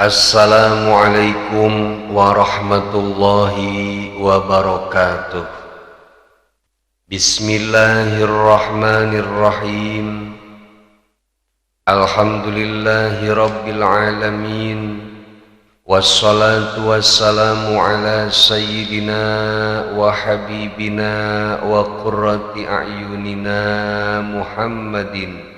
Assalamualaikum warahmatullahi wabarakatuh. Bismillahirrahmanirrahim. Alhamdulillahi rabbil alamin. Wassalatu wassalamu ala sayyidina wa habibina wa qurrati a'yunina Muhammadin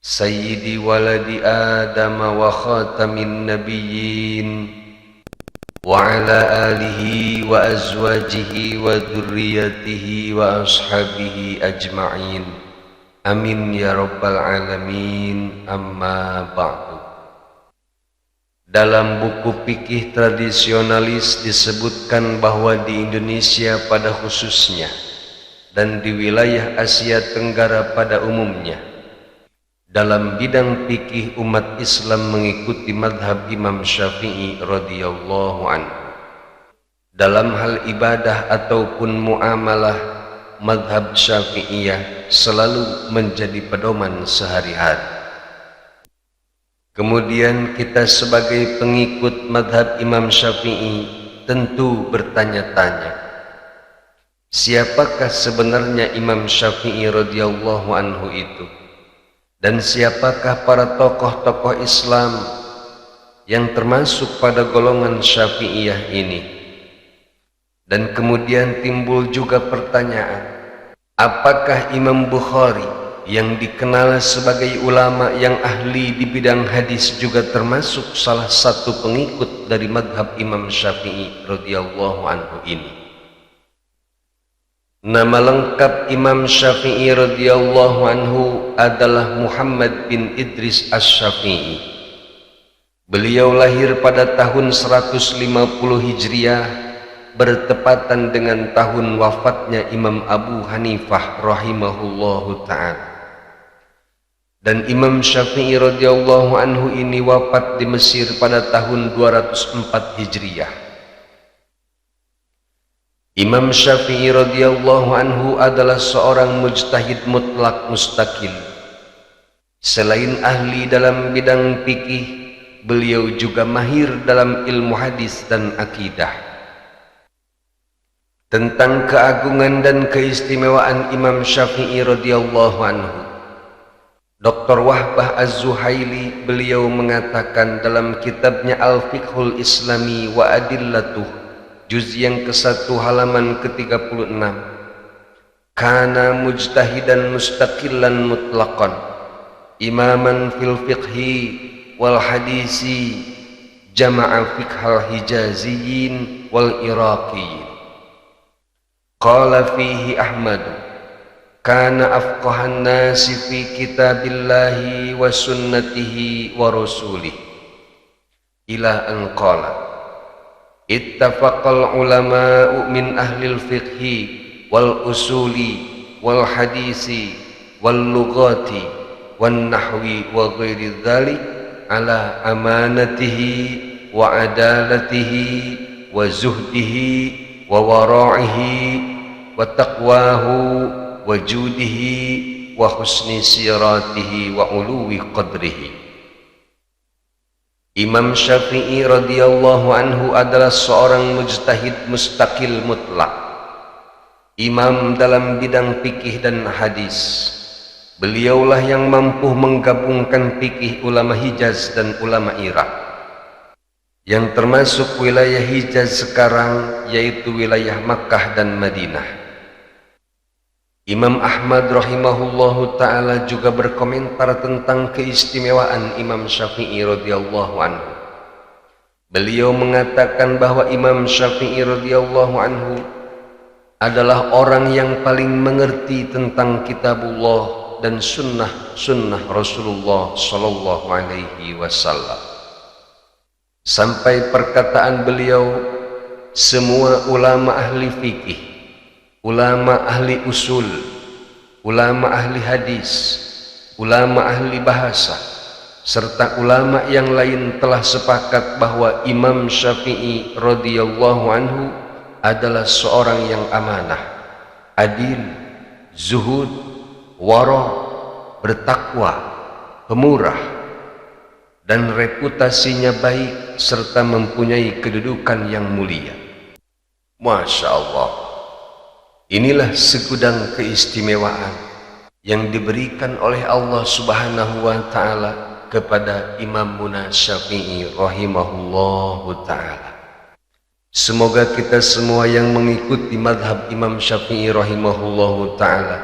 Sayyidi waladi Adam wa khatamin nabiyyin wa ala alihi wa azwajihi wa dhurriyyatihi wa ashabihi ajma'in. Amin ya rabbal alamin. Amma ba'du. Dalam buku fikih tradisionalis disebutkan bahwa di Indonesia pada khususnya dan di wilayah Asia Tenggara pada umumnya, dalam bidang fikih umat Islam mengikuti madhab Imam Syafi'i radhiyallahu anhu. Dalam hal ibadah ataupun muamalah, madhab Syafi'iyah selalu menjadi pedoman sehari-hari. Kemudian kita sebagai pengikut madhab Imam Syafi'i tentu bertanya-tanya, siapakah sebenarnya Imam Syafi'i radhiyallahu anhu itu? Dan siapakah para tokoh-tokoh Islam yang termasuk pada golongan Syafi'iyah ini? Dan kemudian timbul juga pertanyaan, apakah Imam Bukhari yang dikenal sebagai ulama yang ahli di bidang hadis juga termasuk salah satu pengikut dari madhab Imam Syafi'i radhiyallahu anhu ini? Nama lengkap Imam Syafi'i radhiyallahu anhu adalah Muhammad bin Idris Asy-Syafi'i. Beliau lahir pada tahun 150 Hijriah bertepatan dengan tahun wafatnya Imam Abu Hanifah rahimahullahu ta'ala. Dan Imam Syafi'i radhiyallahu anhu ini wafat di Mesir pada tahun 204 Hijriah. Imam Syafi'i radhiyallahu anhu adalah seorang mujtahid mutlak mustaqil. Selain ahli dalam bidang fikih, beliau juga mahir dalam ilmu hadis dan akidah. Tentang keagungan dan keistimewaan Imam Syafi'i radhiyallahu anhu, Dr. Wahbah Az-Zuhaili beliau mengatakan dalam kitabnya Al-Fiqhul Islami wa Adillatuh, juz yang ke-1 halaman ke-36, kana mujtahidan mustaqillan mutlaqan imaman fil fiqhi wal hadisi jama'a fiqhal hijaziyin wal iraqiyin. Qala fihi Ahmad kana afqahan nasi fi kitabillahi wa sunnatihi wa rasulih ila an qala ittafaqal ulama'u min ahlil fiqhi wal usuli wal hadisi wal lughati wan nahwi wa ghairi dzalik ala amanatihi wa adalatihi wa zuhdihi wa wara'ihi wa taqwahu wa judihi wa husni siratihi wa uluwi qadrihi. Imam Syafi'i radhiyallahu anhu adalah seorang mujtahid mustaqil mutlak, imam dalam bidang fikih dan hadis. Beliaulah yang mampu menggabungkan fikih ulama Hijaz dan ulama Irak, yang termasuk wilayah Hijaz sekarang yaitu wilayah Makkah dan Madinah. Imam Ahmad rahimahullahu ta'ala juga berkomentar tentang keistimewaan Imam Syafi'i radhiyallahu anhu. Beliau mengatakan bahwa Imam Syafi'i radhiyallahu anhu adalah orang yang paling mengerti tentang kitabullah dan sunnah Rasulullah sallallahu alaihi wasallam. Sampai perkataan beliau, semua ulama ahli fikih, ulama ahli usul, ulama ahli hadis, ulama ahli bahasa, serta ulama yang lain telah sepakat bahwa Imam Syafi'i radhiyallahu anhu adalah seorang yang amanah, adil, zuhud, wara, bertakwa, pemurah, dan reputasinya baik serta mempunyai kedudukan yang mulia. Masya Allah, inilah segudang keistimewaan yang diberikan oleh Allah Subhanahu wa Ta'ala kepada Imam Syafi'i rahimahullahu ta'ala. Semoga kita semua yang mengikuti madhab Imam Syafi'i rahimahullahu ta'ala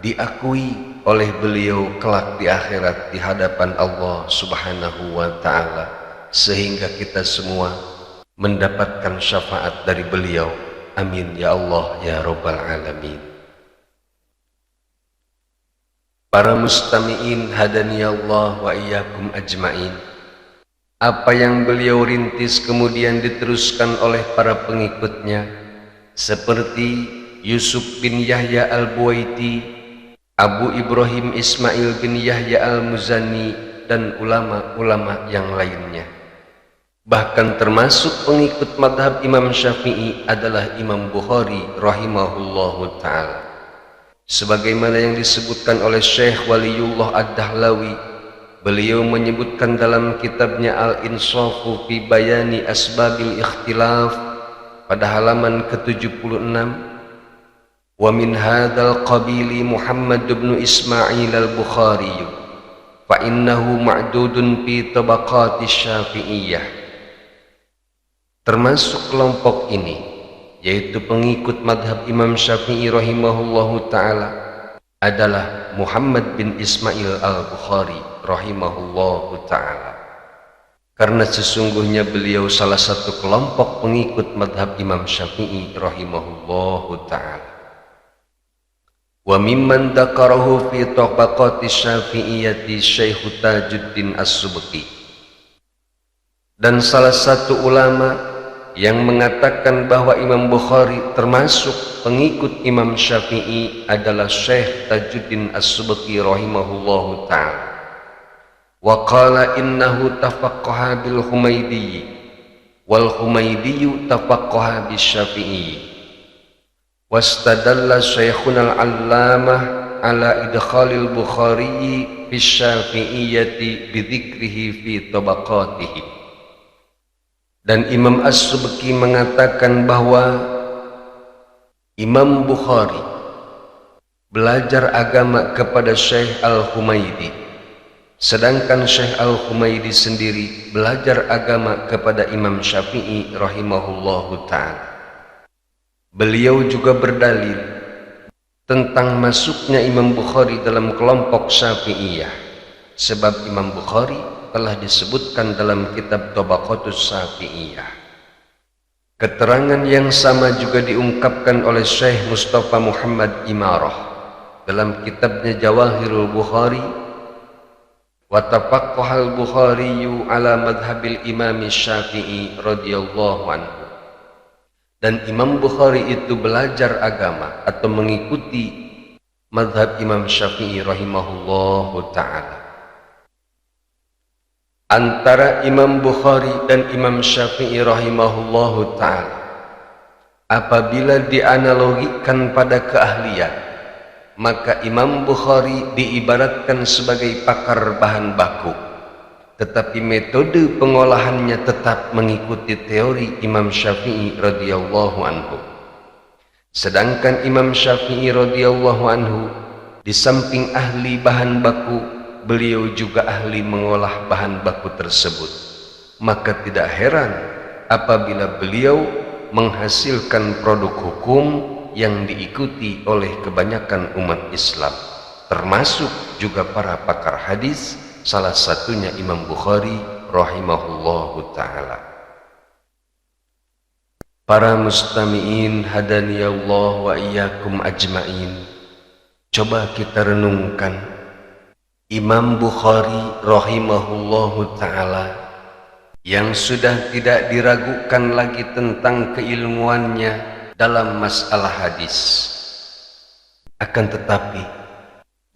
diakui oleh beliau kelak di akhirat di hadapan Allah Subhanahu wa ta'ala, sehingga kita semua mendapatkan syafaat dari beliau. Amin ya Allah ya Rabbal Alamin. Para mustami'in hadani Allah wa iyyakum ajma'in, apa yang beliau rintis kemudian diteruskan oleh para pengikutnya seperti Yusuf bin Yahya al-Buwaiti, Abu Ibrahim Ismail bin Yahya al-Muzani, dan ulama-ulama yang lainnya. Bahkan termasuk pengikut madhab Imam Syafi'i adalah Imam Bukhari rahimahullahu ta'ala. Sebagaimana yang disebutkan oleh Syekh Waliullah Ad-Dahlawi, beliau menyebutkan dalam kitabnya Al-Insafu fi Bayani Asbabil Ikhtilaf pada halaman ke-76, wa min hadzal qabili Muhammad bin Ismail al-Bukhari fa innahu ma'dudun fi tabaqati Syafi'iyah. Termasuk kelompok ini, yaitu pengikut madhab Imam Syafi'i rahimahullahu ta'ala, adalah Muhammad bin Ismail al-Bukhari rahimahullahu ta'ala, karena sesungguhnya beliau salah satu kelompok pengikut madhab Imam Syafi'i rahimahullahu ta'ala. Wa mimman dzakarahu fi tabaqati Syafi'iyyati Syekh Tajuddin As-Subki, dan salah satu ulama yang mengatakan bahwa Imam Bukhari termasuk pengikut Imam Syafi'i adalah Syekh Tajuddin As-Subki rahimahullahu ta'ala. Wa qala innahu tafaqqaha bil Humaydi wal Humaydi tafaqqaha bis Syafi'i. Wastadalla Syekhuna al-Allamah ala idkhalil Bukhari bis Syafi'iyyati bi dzikrihi fi tabaqatihi. Dan Imam As-Subki mengatakan bahwa Imam Bukhari belajar agama kepada Syekh Al-Humaydi, sedangkan Syekh Al-Humaydi sendiri belajar agama kepada Imam Syafi'i rahimahullahu ta'ala. Beliau juga berdalil tentang masuknya Imam Bukhari dalam kelompok Syafi'iyah, sebab Imam Bukhari telah disebutkan dalam kitab Tabaqatus Syafi'iyah. Keterangan yang sama juga diungkapkan oleh Syekh Mustafa Muhammad Imarah dalam kitabnya Jawahirul Bukhari. Wa tafaqqaha al-Bukhari ala madhhabil Imam Syafi'i radhiyallahu anhu. Dan Imam Bukhari itu belajar agama atau mengikuti madhab Imam Syafi'i rahimahullahu ta'ala. Antara Imam Bukhari dan Imam Syafi'i rahimahullahu ta'ala, apabila dianalogikan pada keahlian, maka Imam Bukhari diibaratkan sebagai pakar bahan baku, tetapi metode pengolahannya tetap mengikuti teori Imam Syafi'i radhiyallahu anhu. Sedangkan Imam Syafi'i radhiyallahu anhu di samping ahli bahan baku, beliau juga ahli mengolah bahan baku tersebut. Maka tidak heran apabila beliau menghasilkan produk hukum yang diikuti oleh kebanyakan umat Islam, termasuk juga para pakar hadis, salah satunya Imam Bukhari rahimahullahu ta'ala. Para mustami'in hadani Allah wa iyyakum ajma'in, coba kita renungkan Imam Bukhari rahimahullahu ta'ala yang sudah tidak diragukan lagi tentang keilmuannya dalam masalah hadis. Akan tetapi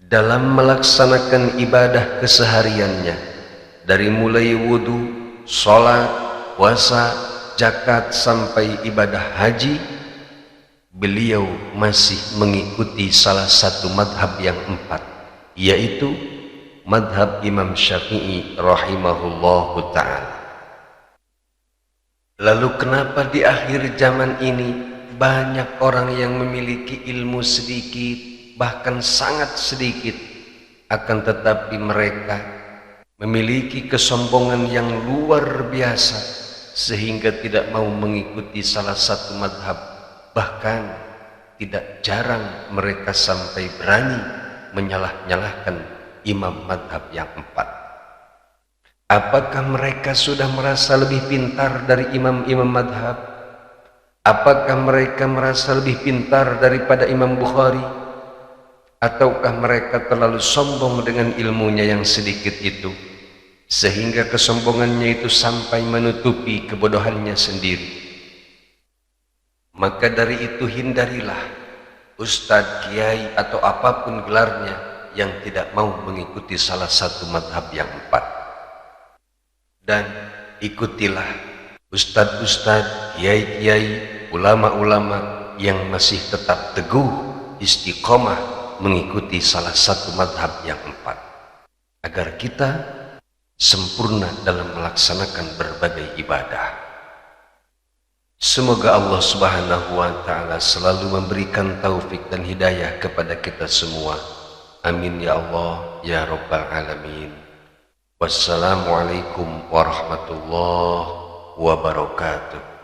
dalam melaksanakan ibadah kesehariannya, dari mulai wudu, sholat, puasa, zakat sampai ibadah haji, beliau masih mengikuti salah satu madhab yang empat, yaitu madhab Imam Syafi'i rahimahullahu ta'ala. Lalu kenapa di akhir zaman ini banyak orang yang memiliki ilmu sedikit, bahkan sangat sedikit, akan tetapi mereka memiliki kesombongan yang luar biasa sehingga tidak mau mengikuti salah satu madhab, bahkan tidak jarang mereka sampai berani menyalah-nyalahkan imam madhab yang empat. Apakah mereka sudah merasa lebih pintar dari imam-imam madhab? Apakah mereka merasa lebih pintar daripada Imam Bukhari? Ataukah mereka terlalu sombong dengan ilmunya yang sedikit itu, sehingga kesombongannya itu sampai menutupi kebodohannya sendiri? Maka dari itu hindarilah ustadz, kiai atau apapun gelarnya yang tidak mau mengikuti salah satu madhab yang empat. Dan ikutilah ustadz-ustadz, kiai-kiai, ulama-ulama yang masih tetap teguh istiqomah mengikuti salah satu madhab yang empat, agar kita sempurna dalam melaksanakan berbagai ibadah. Semoga Allah Subhanahu wa ta'ala selalu memberikan taufik dan hidayah kepada kita semua. Amin ya Allah ya Rabbal Alamin. Wassalamualaikum warahmatullahi wabarakatuh.